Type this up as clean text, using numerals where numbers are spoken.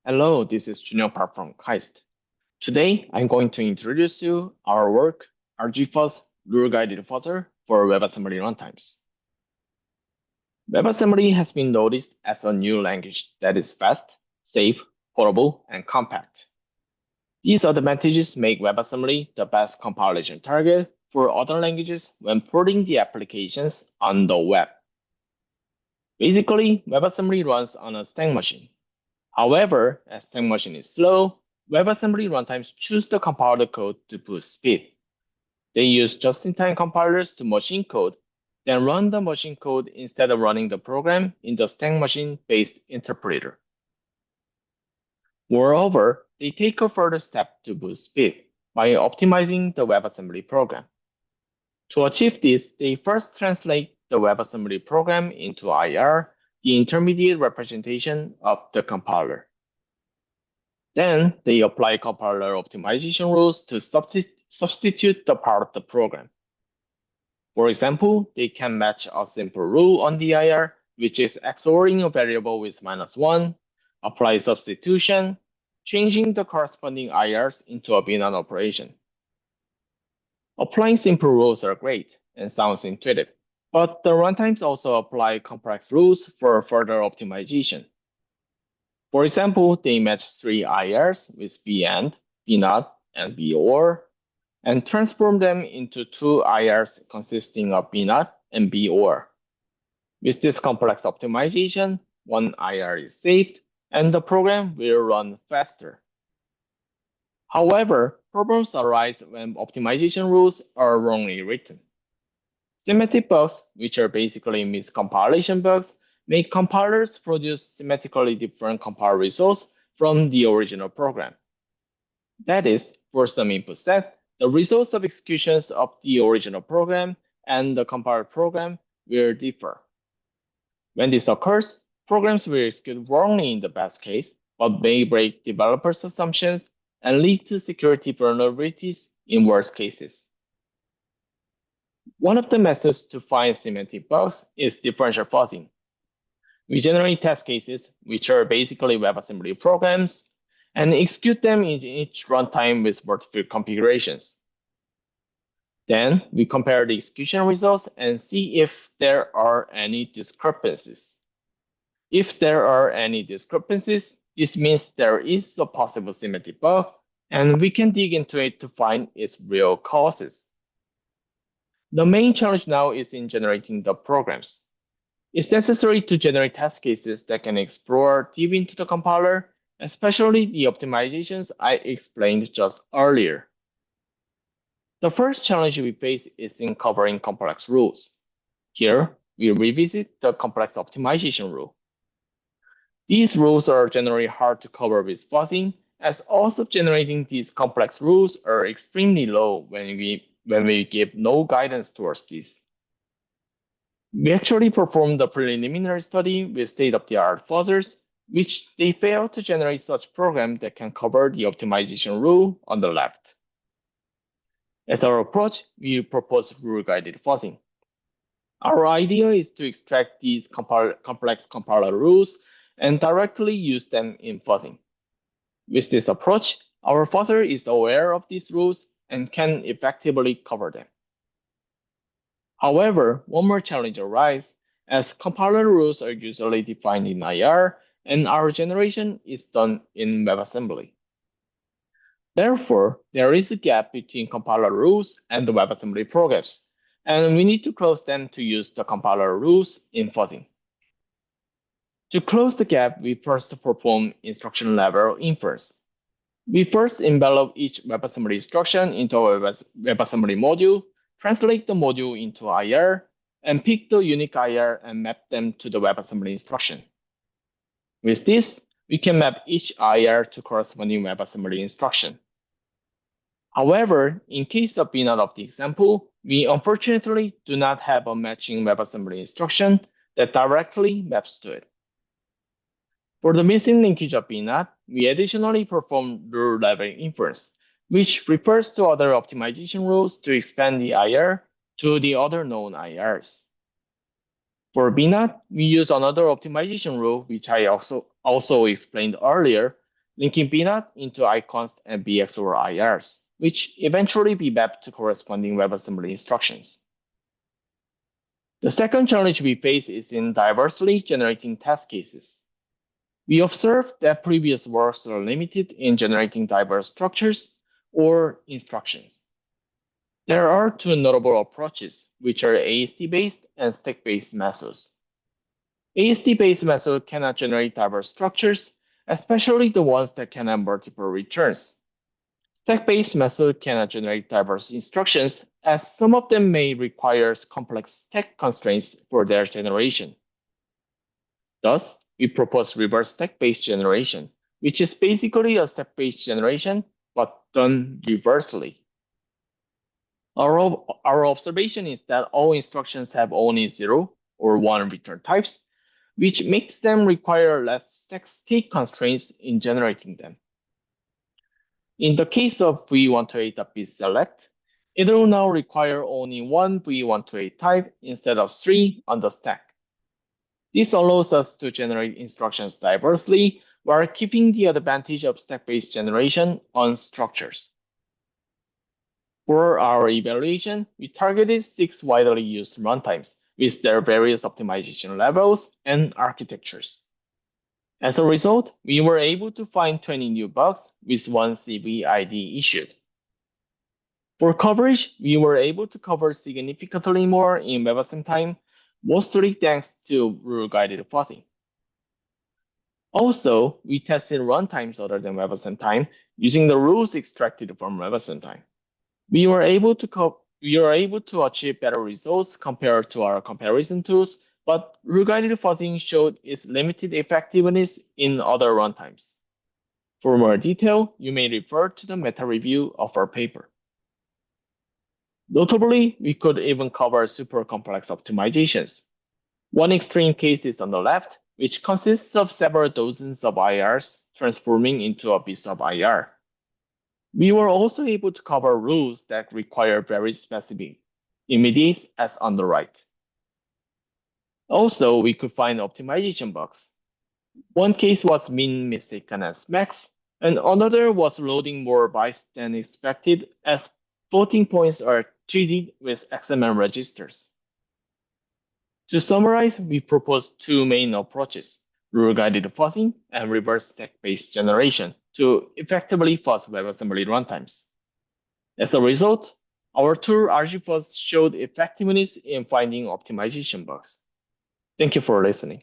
Hello, this is Junior Park from KAIST. Today, I'm going to introduce you our work, RGFuzz rule-guided fuzzer for WebAssembly runtimes. WebAssembly has been noticed as a new language that is fast, safe, portable, and compact. These advantages make WebAssembly the best compilation target for other languages when porting the applications on the web. Basically, WebAssembly runs on a stack machine. However, as stack machine is slow, WebAssembly runtimes choose to compile the code to boost speed. They use just-in-time compilers to machine code, then run the machine code instead of running the program in the stack machine-based interpreter. Moreover, they take a further step to boost speed by optimizing the WebAssembly program. To achieve this, they first translate the WebAssembly program into IR, the intermediate representation of the compiler. Then they apply compiler optimization rules to substitute the part of the program. For example, they can match a simple rule on the IR, which is XORing a variable with -1, apply substitution, changing the corresponding IRs into a binary operation. Applying simple rules are great and sounds intuitive, but the runtimes also apply complex rules for further optimization. For example, they match 3 IRs with BAND, BNOT, and BOR, and transform them into 2 IRs consisting of BNOT and BOR. With this complex optimization, 1 IR is saved, and the program will run faster. However, problems arise when optimization rules are wrongly written. Semantic bugs, which are basically miscompilation bugs, make compilers produce semantically different compile results from the original program. That is, for some input set, the results of executions of the original program and the compiled program will differ. When this occurs, programs will execute wrongly in the best case, but may break developers' assumptions and lead to security vulnerabilities in worst cases. One of the methods to find semantic bugs is differential fuzzing. We generate test cases, which are basically WebAssembly programs, and execute them in each runtime with multiple configurations. Then we compare the execution results and see if there are any discrepancies. If there are any discrepancies, this means there is a possible semantic bug, and we can dig into it to find its real causes. The main challenge now is in generating the programs. It's necessary to generate test cases that can explore deep into the compiler, especially the optimizations I explained just earlier. The first challenge we face is in covering complex rules. Here, we revisit the complex optimization rule. These rules are generally hard to cover with fuzzing, as odds of generating these complex rules are extremely low when we give no guidance towards this. We actually performed a preliminary study with state-of-the-art fuzzers, which they failed to generate such program that can cover the optimization rule on the left. As our approach, we propose rule-guided fuzzing. Our idea is to extract these complex compiler rules and directly use them in fuzzing. With this approach, our fuzzer is aware of these rules and can effectively cover them. However, one more challenge arises, as compiler rules are usually defined in IR, and our generation is done in WebAssembly. Therefore, there is a gap between compiler rules and the WebAssembly programs, and we need to close them to use the compiler rules in fuzzing. To close the gap, we first perform instruction level inference. We first envelop each WebAssembly instruction into a WebAssembly module, translate the module into IR, and pick the unique IR and map them to the WebAssembly instruction. With this, we can map each IR to corresponding WebAssembly instruction. However, in case of BNOT of the example, we unfortunately do not have a matching WebAssembly instruction that directly maps to it. For the missing linkage of BNOT, we additionally perform rule-level inference, which refers to other optimization rules to expand the IR to the other known IRs. For BNOT, we use another optimization rule, which I also explained earlier, linking peanut into icons and BX or IRs, which eventually be mapped to corresponding WebAssembly instructions. The second challenge we face is in diversely generating test cases. We observed that previous works are limited in generating diverse structures or instructions. There are two notable approaches, which are AST-based and stack-based methods. AST-based method cannot generate diverse structures, especially the ones that can have multiple returns. Stack-based method cannot generate diverse instructions, as some of them may require complex stack constraints for their generation. Thus, we propose reverse stack-based generation, which is basically a stack-based generation, but done reversely. Our observation is that all instructions have only 0 or 1 return types, which makes them require less stack state constraints in generating them. In the case of v128.bselect, it will now require only one v128 type instead of 3 on the stack. This allows us to generate instructions diversely while keeping the advantage of stack-based generation on structures. For our evaluation, we targeted 6 widely used runtimes with their various optimization levels and architectures. As a result, we were able to find 20 new bugs with 1 CVID issued. For coverage, we were able to cover significantly more in WebAssembly time, mostly thanks to rule-guided fuzzing. Also, we tested runtimes other than WebAssembly time using the rules extracted from WebAssembly time. We were able to achieve better results compared to our comparison tools, but rule-guided fuzzing showed its limited effectiveness in other runtimes. For more detail, you may refer to the meta review of our paper. Notably, we could even cover super complex optimizations. One extreme case is on the left, which consists of several dozens of IRs transforming into a piece of IR. We were also able to cover rules that require very specific immediates as on the right. Also, we could find optimization bugs. One case was min mistaken as max, and another was loading more bytes than expected as floating points are treated with XML registers. To summarize, we proposed two main approaches, rule-guided fuzzing and reverse stack-based generation to effectively fuzz WebAssembly runtimes. As a result, our tool RGFuzz showed effectiveness in finding optimization bugs. Thank you for listening.